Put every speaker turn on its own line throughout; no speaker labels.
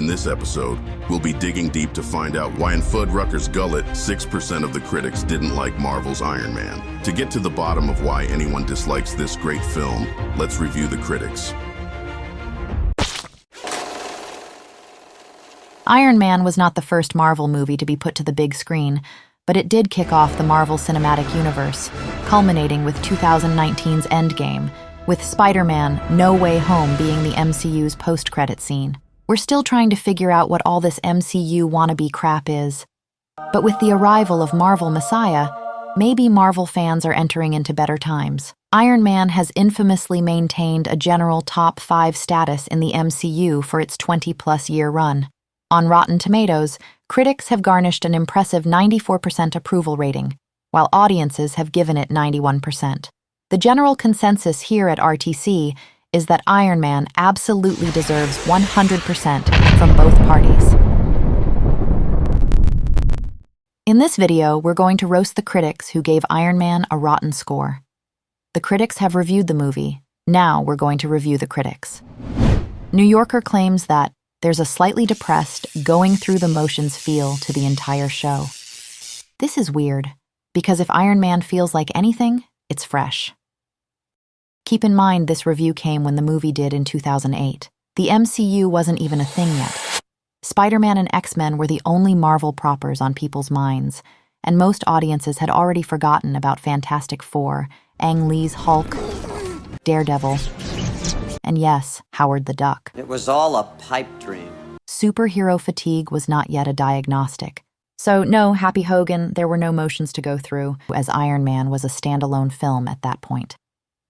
In this episode, we'll be digging deep to find out why in Fuddrucker's gullet, 6% of the critics didn't like Marvel's Iron Man. To get to the bottom of why anyone dislikes this great film, let's review the critics.
Iron Man was not the first Marvel movie to be put to the big screen, but it did kick off the Marvel Cinematic Universe, culminating with 2019's Endgame, with Spider-Man: No Way Home being the MCU's post-credit scene. We're still trying to figure out what all this MCU wannabe crap is. But with the arrival of Marvel Messiah, maybe Marvel fans are entering into better times. Iron Man has infamously maintained a general top 5 status in the MCU for its 20-plus year run. On Rotten Tomatoes, critics have garnished an impressive 94% approval rating, while audiences have given it 91%. The general consensus here at RTC is that Iron Man absolutely deserves 100% from both parties. In this video, we're going to roast the critics who gave Iron Man a rotten score. The critics have reviewed the movie. Now we're going to review the critics. New Yorker claims that there's a slightly depressed, going-through-the-motions feel to the entire show. This is weird, because if Iron Man feels like anything, it's fresh. Keep in mind this review came when the movie did in 2008. The MCU wasn't even a thing yet. Spider-Man and X-Men were the only Marvel propers on people's minds, and most audiences had already forgotten about Fantastic Four, Ang Lee's Hulk, Daredevil, and yes, Howard the Duck.
It was all a pipe dream.
Superhero fatigue was not yet a diagnostic. So no, Happy Hogan, there were no motions to go through, as Iron Man was a standalone film at that point.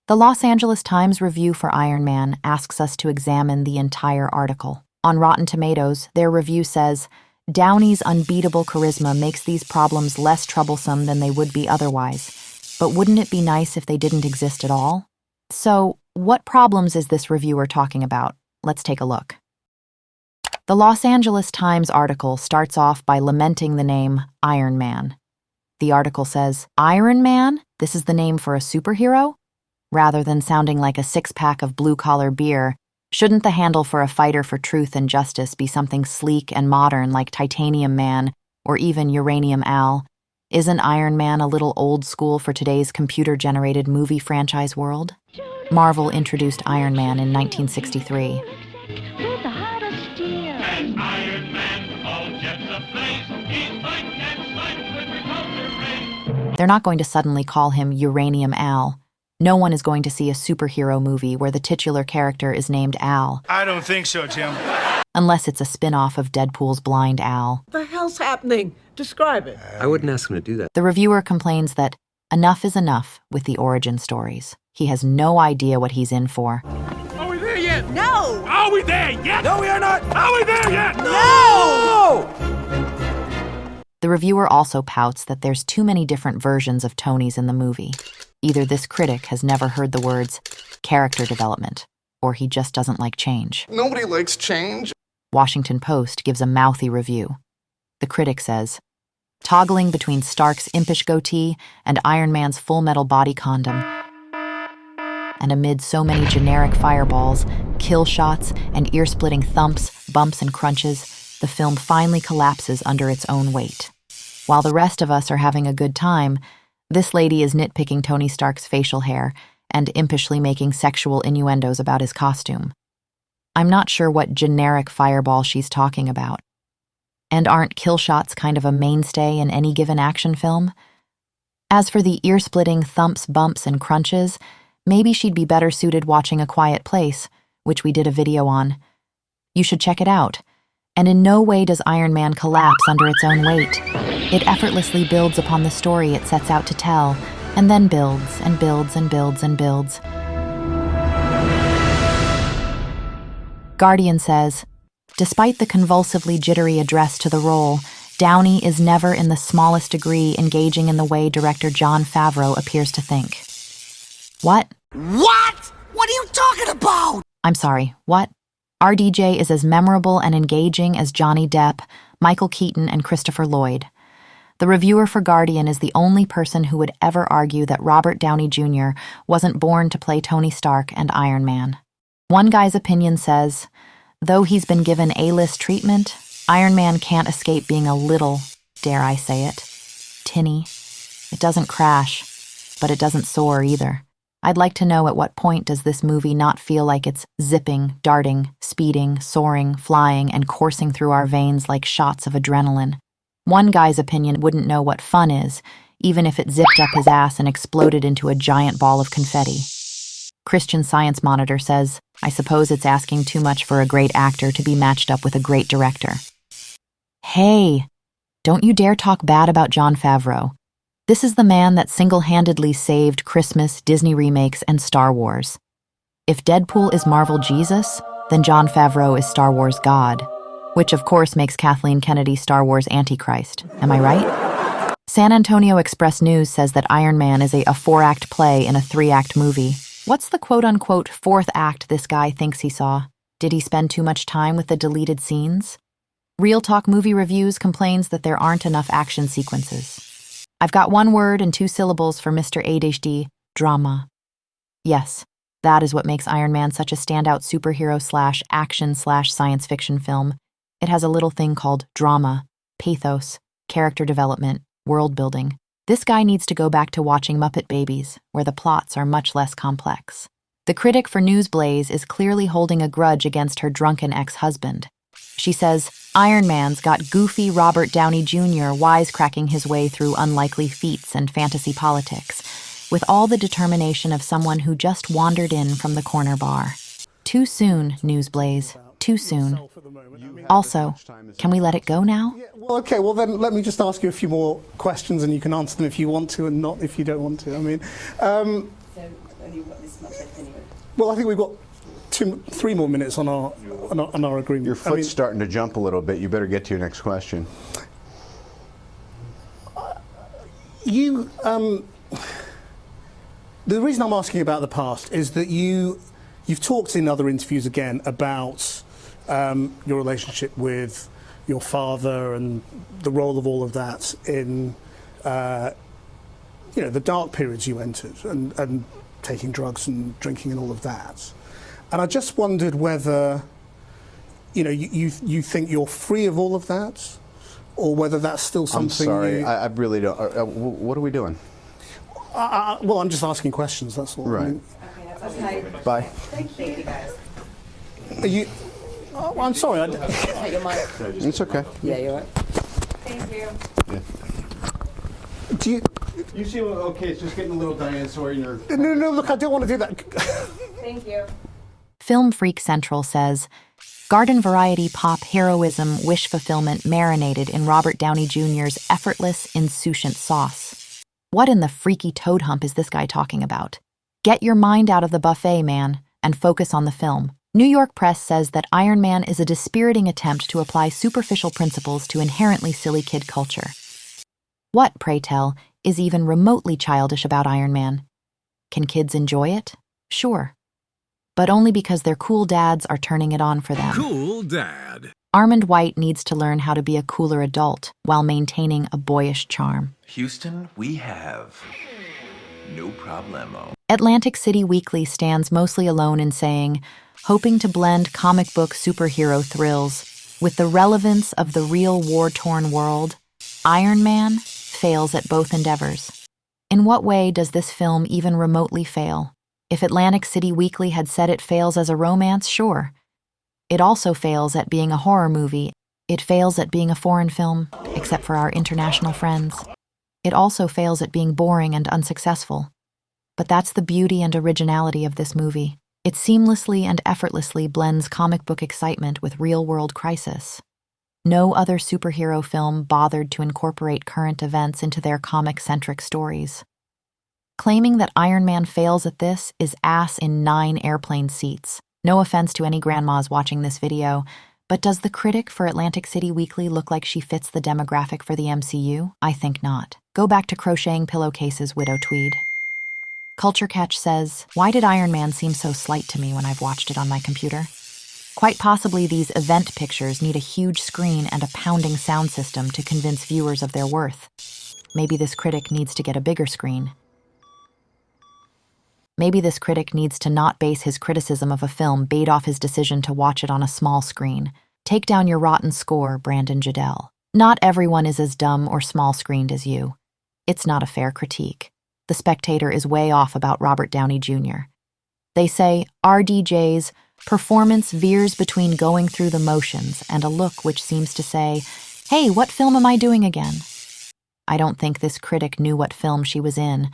The Los Angeles Times review for Iron Man asks us to examine the entire article. On Rotten Tomatoes, their review says, Downey's unbeatable charisma makes these problems less troublesome than they would be otherwise. But wouldn't it be nice if they didn't exist at all? So, what problems is this reviewer talking about? Let's take a look. The Los Angeles Times article starts off by lamenting the name Iron Man. The article says, Iron Man? This is the name for a superhero? Rather than sounding like a six-pack of blue-collar beer, shouldn't the handle for a fighter for truth and justice be something sleek and modern like Titanium Man or even Uranium Al? Isn't Iron Man a little old school for today's computer-generated movie franchise world? Marvel introduced Iron Man in 1963. They're not going to suddenly call him Uranium Al. No one is going to see a superhero movie where the titular character is named Al.
I don't think so, Tim.
Unless it's a spin-off of Deadpool's Blind Al.
What the hell's happening? Describe it.
I wouldn't ask him to do that.
The reviewer complains that enough is enough with the origin stories. He has no idea what he's in for.
Are we there yet?
No!
Are we there yet?
No, we are not!
Are we there yet?
No!
The reviewer also pouts that there's too many different versions of Tonys in the movie. Either this critic has never heard the words character development, or he just doesn't like change.
Nobody likes change.
Washington Post gives a mouthy review. The critic says, toggling between Stark's impish goatee and Iron Man's full metal body condom, and amid so many generic fireballs, kill shots, and ear-splitting thumps, bumps, and crunches, the film finally collapses under its own weight. While the rest of us are having a good time, this lady is nitpicking Tony Stark's facial hair and impishly making sexual innuendos about his costume. I'm not sure what generic fireball she's talking about. And aren't kill shots kind of a mainstay in any given action film? As for the ear-splitting thumps, bumps, and crunches, maybe she'd be better suited watching A Quiet Place, which we did a video on. You should check it out. And in no way does Iron Man collapse under its own weight. It effortlessly builds upon the story it sets out to tell, and then builds and builds and builds and builds. Guardian says, despite the convulsively jittery address to the role, Downey is never in the smallest degree engaging in the way director Jon Favreau appears to think. What?
What? What are you talking about?
I'm sorry, what? RDJ is as memorable and engaging as Johnny Depp, Michael Keaton, and Christopher Lloyd. The reviewer for Guardian is the only person who would ever argue that Robert Downey Jr. wasn't born to play Tony Stark and Iron Man. One guy's opinion says, Though he's been given A-list treatment, Iron Man can't escape being a little, dare I say it, tinny. It doesn't crash, but it doesn't soar either. I'd like to know at what point does this movie not feel like it's zipping, darting, speeding, soaring, flying, and coursing through our veins like shots of adrenaline. One guy's opinion wouldn't know what fun is, even if it zipped up his ass and exploded into a giant ball of confetti. Christian Science Monitor says, I suppose it's asking too much for a great actor to be matched up with a great director. Hey, don't you dare talk bad about Jon Favreau. This is the man that single-handedly saved Christmas, Disney remakes, and Star Wars. If Deadpool is Marvel Jesus, then Jon Favreau is Star Wars God, which of course makes Kathleen Kennedy Star Wars Antichrist. Am I right? San Antonio Express News says that Iron Man is a 4-act play in a 3-act movie. What's the quote-unquote 4th act this guy thinks he saw? Did he spend too much time with the deleted scenes? ReelTalk Movie Reviews complains that there aren't enough action sequences. I've got 1 word and 2 syllables for Mr. ADHD, drama. Yes, that is what makes Iron Man such a standout superhero/action/science fiction film. It has a little thing called drama, pathos, character development, world building. This guy needs to go back to watching Muppet Babies, where the plots are much less complex. The critic for NewsBlaze is clearly holding a grudge against her drunken ex-husband. She says, Iron Man's got goofy Robert Downey Jr. wisecracking his way through unlikely feats and fantasy politics, with all the determination of someone who just wandered in from the corner bar. Too soon, NewsBlaze. Too soon. Also, can we let it go now?
Yeah, well, okay, well then let me just ask you a few more questions and you can answer them if you want to and not if you don't want to. I mean,
so only got this much left anyway.
Well, I think we've got 3 more minutes on our agreement.
Your foot's starting to jump a little bit. You better get to your next question.
The reason I'm asking about the past is that you've talked in other interviews again about your relationship with your father and the role of all of that in the dark periods you entered and taking drugs and drinking and all of that. And I just wondered whether you think you're free of all of that, or whether that's still something.
I'm sorry, I really don't. What are we doing?
Well, I'm just asking questions. That's all.
Right.
I mean,
Okay, that's okay.
Bye.
Thank you, guys.
are you? Oh, I'm sorry.
Take your mic.
It's okay.
Yeah, you're right. Thank you.
Do you?
You seem okay. It's just getting a little dinosaur in your.
No. Look, I don't want to do that.
Thank you.
Film Freak Central says, garden variety pop heroism wish fulfillment marinated in Robert Downey Jr.'s effortless, insouciant sauce. What in the freaky toad hump is this guy talking about? Get your mind out of the buffet, man, and focus on the film. New York Press says that Iron Man is a dispiriting attempt to apply superficial principles to inherently silly kid culture. What, pray tell, is even remotely childish about Iron Man? Can kids enjoy it? Sure. But only because their cool dads are turning it on for them.
Cool dad.
Armond White needs to learn how to be a cooler adult while maintaining a boyish charm.
Houston, we have no problemo.
Atlantic City Weekly stands mostly alone in saying, hoping to blend comic book superhero thrills with the relevance of the real war-torn world, Iron Man fails at both endeavors. In what way does this film even remotely fail? If Atlantic City Weekly had said it fails as a romance, sure. It also fails at being a horror movie. It fails at being a foreign film, except for our international friends. It also fails at being boring and unsuccessful. But that's the beauty and originality of this movie. It seamlessly and effortlessly blends comic book excitement with real-world crisis. No other superhero film bothered to incorporate current events into their comic-centric stories. Claiming that Iron Man fails at this is ass in 9 airplane seats. No offense to any grandmas watching this video, but does the critic for Atlantic City Weekly look like she fits the demographic for the MCU? I think not. Go back to crocheting pillowcases, Widow Tweed. CultureCatch says, why did Iron Man seem so slight to me when I've watched it on my computer? Quite possibly these event pictures need a huge screen and a pounding sound system to convince viewers of their worth. Maybe this critic needs to get a bigger screen. Maybe this critic needs to not base his criticism of a film based off his decision to watch it on a small screen. Take down your rotten score, Brandon Judell. Not everyone is as dumb or small-screened as you. It's not a fair critique. The Spectator is way off about Robert Downey Jr. They say RDJ's performance veers between going through the motions and a look which seems to say, hey, what film am I doing again? I don't think this critic knew what film she was in.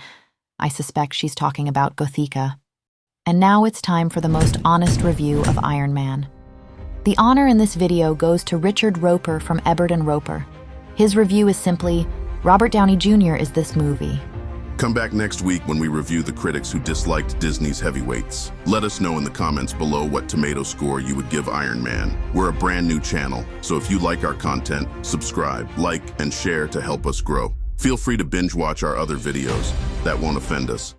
I suspect she's talking about Gothica. And now it's time for the most honest review of Iron Man. The honor in this video goes to Richard Roper from Ebert & Roper. His review is simply, Robert Downey Jr. is this movie.
Come back next week when we review the critics who disliked Disney's heavyweights. Let us know in the comments below what tomato score you would give Iron Man. We're a brand new channel, so if you like our content, subscribe, like, and share to help us grow. Feel free to binge watch our other videos. That won't offend us.